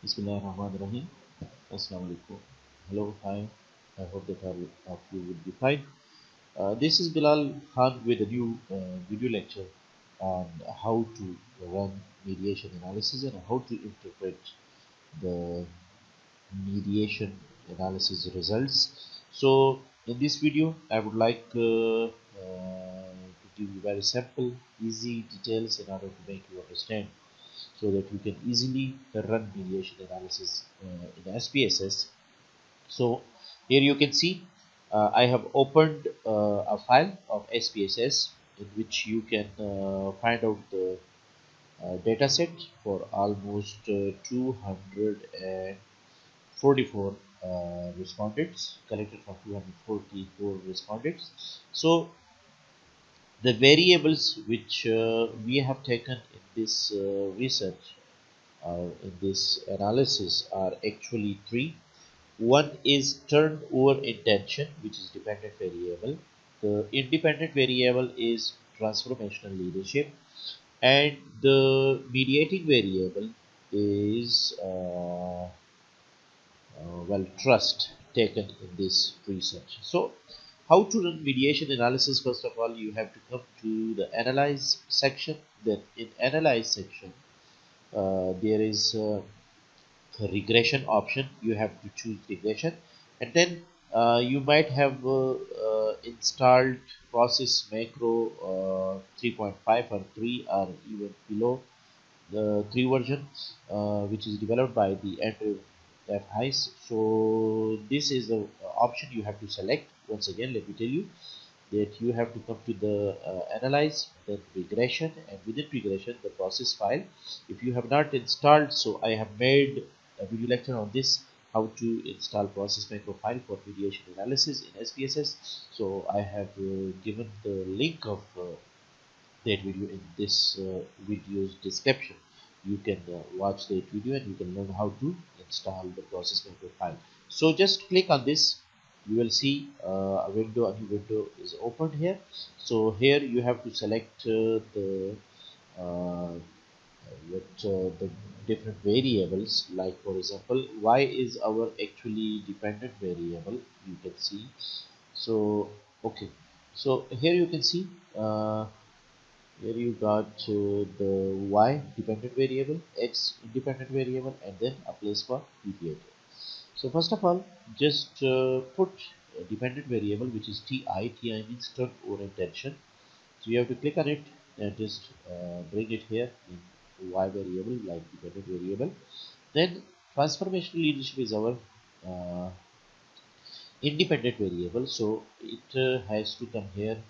Bismillahirrahmanirrahim. Assalamu alaikum. Hello, hi. I hope that all of you will be fine. This is Bilal Khan with a new video lecture on how to run mediation analysis and how to interpret the mediation analysis results. So, in this video, I would like to give you very simple, easy details in order to make you understand so that you can easily run mediation analysis in SPSS. So here you can see I have opened a file of SPSS in which you can find out the data set for almost 244 respondents collected from 244 respondents. So the variables which we have taken in this research in this analysis are actually three. One is turnover intention, which is dependent variable. The independent variable is transformational leadership, and the mediating variable is trust taken in this research. So, how to run mediation analysis? First of all, you have to come to the analyze section. Then, in analyze section, there is regression option. You have to choose regression, and then you might have installed process macro 3.5 or 3 or even below the 3 version, which is developed by the Andrew F. Heiss. So this is the option you have to select. Once again, let me tell you that you have to come to the analyze, then regression, and within regression the process file. If you have not installed, so I have made a video lecture on this, how to install process macro file for mediation analysis in SPSS. So I have given the link of that video in this video's description. You can watch that video and you can learn how to install the process macro file. So just click on this. You will see a new window is opened here. So here you have to select uh, the different variables, like for example y is our actually dependent variable, you can see. So okay, so here you can see here you got the y dependent variable, x independent variable, and then a place for mediator. So first of all, just put a dependent variable, which is ti. Ti means turn over intention. So you have to click on it and just bring it here in y variable, like dependent variable. Then transformational leadership is our uh, independent variable, so it has to come here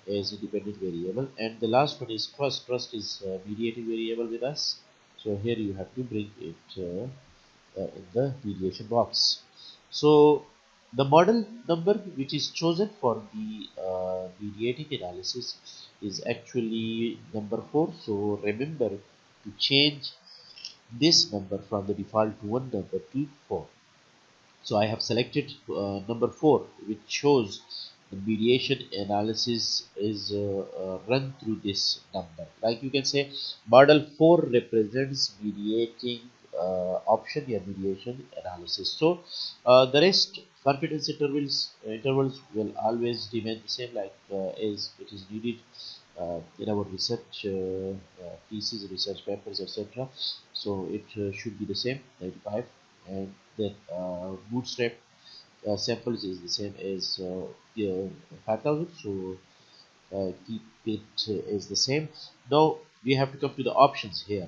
as independent variable. And the last one is trust. Trust is mediating variable with us, so here you have to bring it in the mediation box. So the model number which is chosen for the mediating analysis is actually number 4. So remember to change this number from the default to one number to 4. So I have selected number 4, which shows the mediation analysis is run through this number. Like you can say, model 4 represents mediating option, yeah, mediation analysis. So the rest confidence intervals will always remain the same, like as it is needed in our research pieces, research papers, etc. So it should be the same, 95, and then bootstrap samples is the same as 5000. So keep it as the same. Now we have to come to the options here.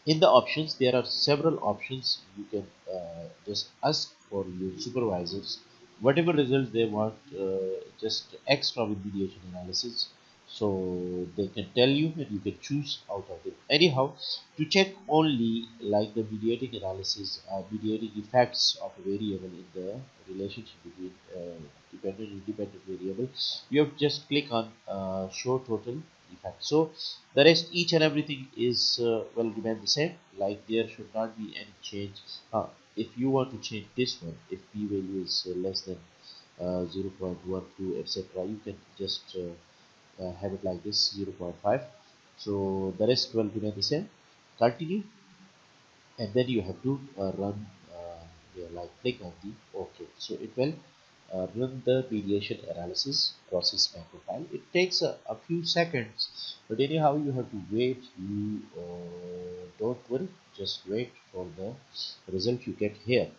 In the options, there are several options. You can just ask for your supervisors whatever results they want, just extra with mediation analysis, so they can tell you and you can choose out of it. Anyhow, to check only like the mediating analysis, mediating effects of a variable in the relationship between dependent and independent variable, you have to just click on show total effect. So the rest, each and everything is will remain the same, like there should not be any change. If you want to change this one, if p value is less than 0.12, etc., you can just have it like this, 0.5. So the rest will remain the same. Continue. and then you have to run yeah, like click on the OK. So it will run the mediation analysis process macro file. It takes a few seconds, but anyhow you have to wait. You don't worry, just wait for the result you get here.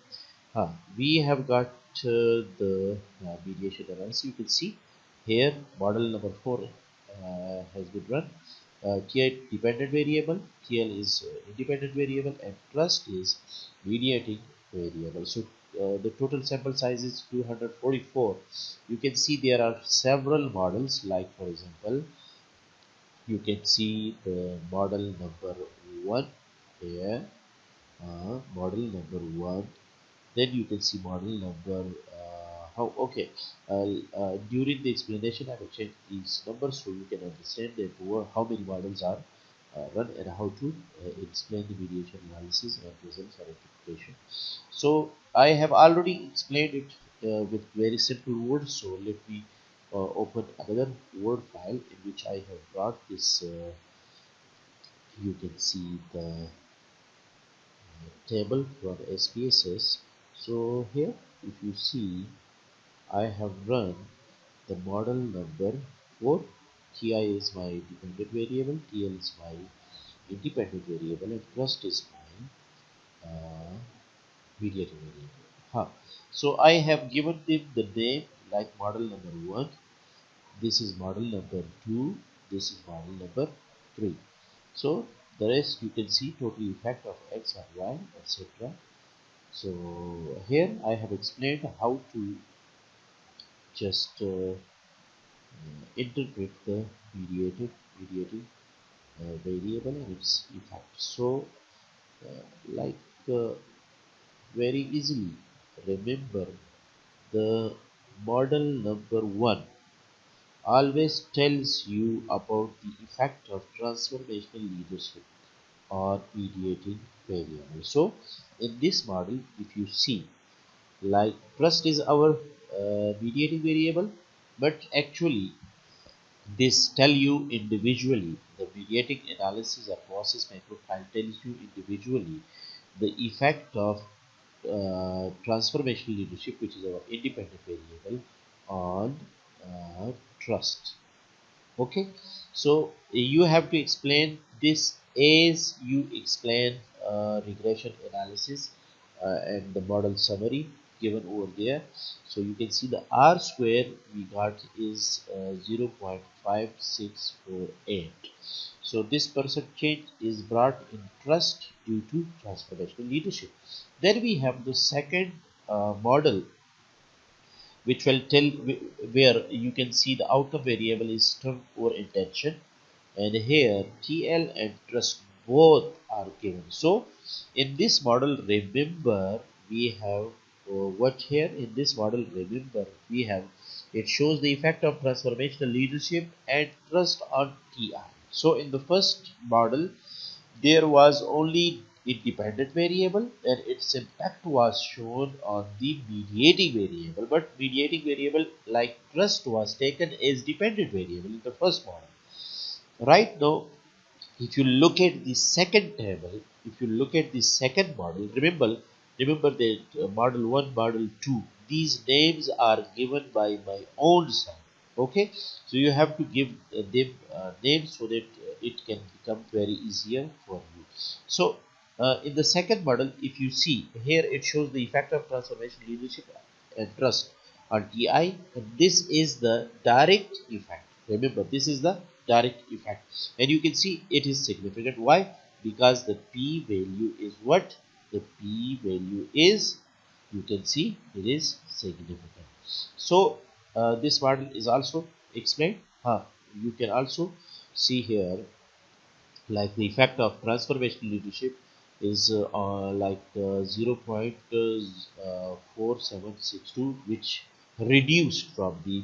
We have got the mediation analysis. You can see here model number 4 has been run. Ti dependent variable, TL is independent variable, and trust is mediating variable. So the total sample size is 244. You can see there are several models, like for example, you can see the model number 1 here, model number 1. Then you can see model number how okay during the explanation I will change these numbers so you can understand that how many models are run and how to explain the mediation analysis and results identification. So I have already explained it with very simple words, so let me open another word file in which I have brought this you can see the table from SPSS. So here if you see I have run the model number 4. Ti is my dependent variable, TL is my independent variable, and trust is my mediator variable. So I have given them the name like model number 1, this is model number 2, this is model number 3. So the rest you can see total effect of X or Y, etc. So here I have explained how to just interpret the mediating variable and its effect. So like very easily remember the model number 1 always tells you about the effect of transformational leadership or mediating variable. So in this model if you see like trust is our mediating variable, but actually this tell you individually the mediating analysis or process macro file tells you individually the effect of transformational leadership, which is our independent variable, on trust. Okay, so you have to explain this as you explain regression analysis and the model summary given over there. So you can see the R square we got is 0.5648. So this percent change is brought in trust due to transformational leadership. Then we have the second model which will tell where you can see the outcome variable is term or intention, and here TL and trust both are given. So in this model remember we have what here in this model remember we have it shows the effect of transformational leadership and trust on TI. So in the first model there was only independent variable and its impact was shown on the mediating variable, but mediating variable like trust was taken as dependent variable in the first model. Right now if you look at the second table, if you look at the second model, remember that model 1, model 2, these names are given by my own son. Okay, so you have to give them names so that it can become very easier for you. So in the second model if you see here it shows the effect of transformation leadership and trust on TI, and this is the direct effect. Remember this is the direct effect, and you can see it is significant. Why? Because the p value is what? The p value is, you can see it is significant. So this model is also explained. You can also see here like the effect of transformational leadership is like 0.4762, which reduced from the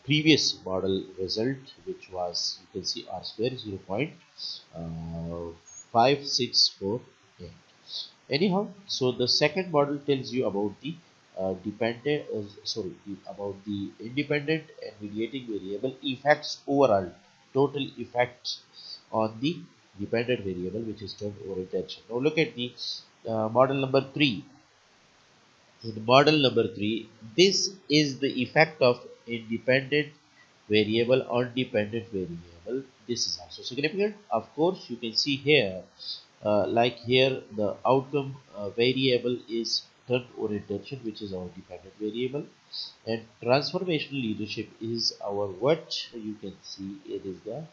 previous model result, which was you can see R square 0.5648. Anyhow, so the second model tells you about the about the independent and mediating variable effects overall, total effects on the dependent variable which is term orientation. Now look at the model number 3. In model number 3, this is the effect of independent variable on dependent variable. This is also significant. Of course, you can see here, like here, the outcome variable is turn orientation, which is our dependent variable, and transformational leadership is our what you can see it is the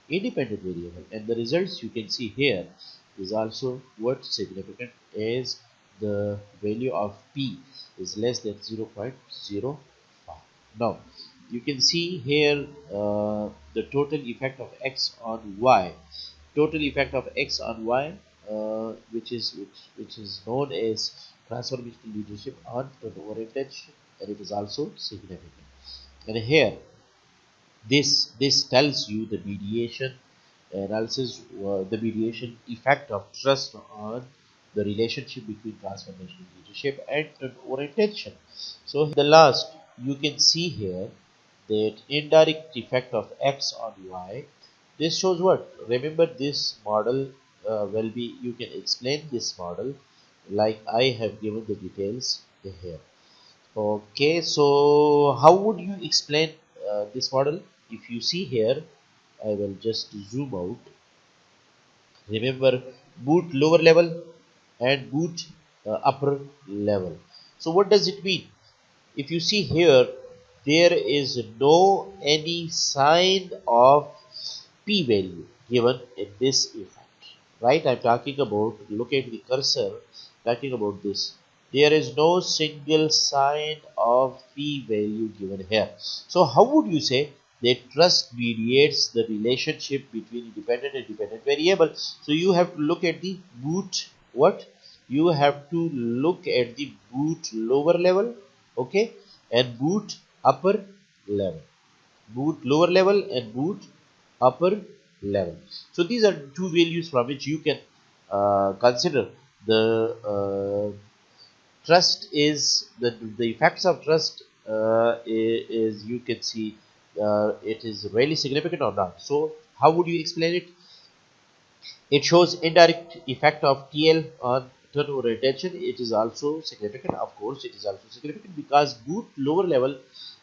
independent variable, and the results you can see here is also what significant is the value of p is less than 0.05. Now you can see here the total effect of x on y, total effect of x on y, which is known as transformational leadership on the orientation, and it is also significant. And here this tells you the mediation analysis, the mediation effect of trust on the relationship between transformational leadership and orientation. So the last you can see here that indirect effect of x on y. This shows what? Remember this model will be, you can explain this model like I have given the details here. Okay, so how would you explain this model? If you see here, I will just zoom out. Remember, boot lower level and boot upper level. So what does it mean? If you see here, there is no any sign of p value given in this effect, right? I'm talking about, look at the cursor, talking about this. There is no single sign of p value given here. So how would you say that trust mediates the relationship between independent and dependent variable? So you have to look at the boot what, you have to look at the boot lower level, okay, and boot upper level, boot lower level and boot upper level. So these are two values from which you can consider the trust is the effects of trust is, you can see it is really significant or not. So how would you explain it? It shows indirect effect of TL on turnover retention. It is also significant. Of course, it is also significant because boot lower level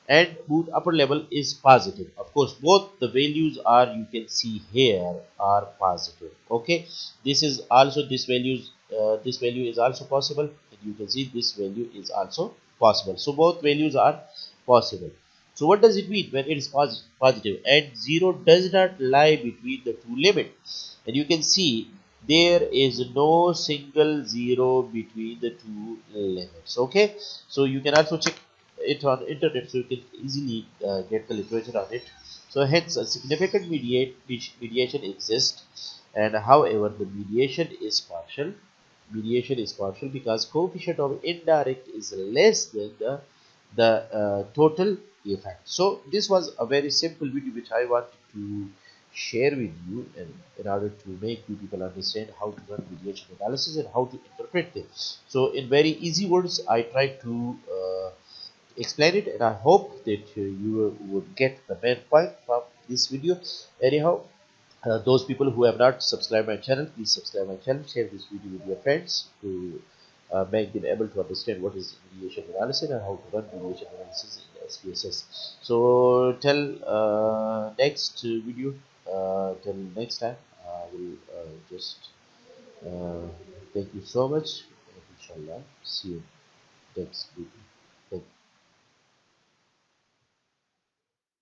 and boot upper level is positive. Of course, both the values are, you can see here, are positive. Okay, this is also, this value is also possible, and you can see this value is also possible. So both values are possible. So what does it mean when it is positive and 0 does not lie between the two limits? And you can see there is no single 0 between the two limits. Okay, so you can also check it on internet, so you can easily get the literature on it. So hence a significant mediation exists, and however the mediation is partial because coefficient of indirect is less than the total effect. So this was a very simple video which I wanted to share with you, and in order to make you people understand how to run mediation analysis and how to interpret them. So in very easy words, I tried to explain it, and I hope that you would get the main point from this video. Anyhow, those people who have not subscribed my channel, please subscribe my channel, share this video with your friends to make them able to understand what is mediation analysis and how to run mediation analysis in SPSS. So till next video, till next time, I will just uh, thank you so much. Inshallah, see you next video.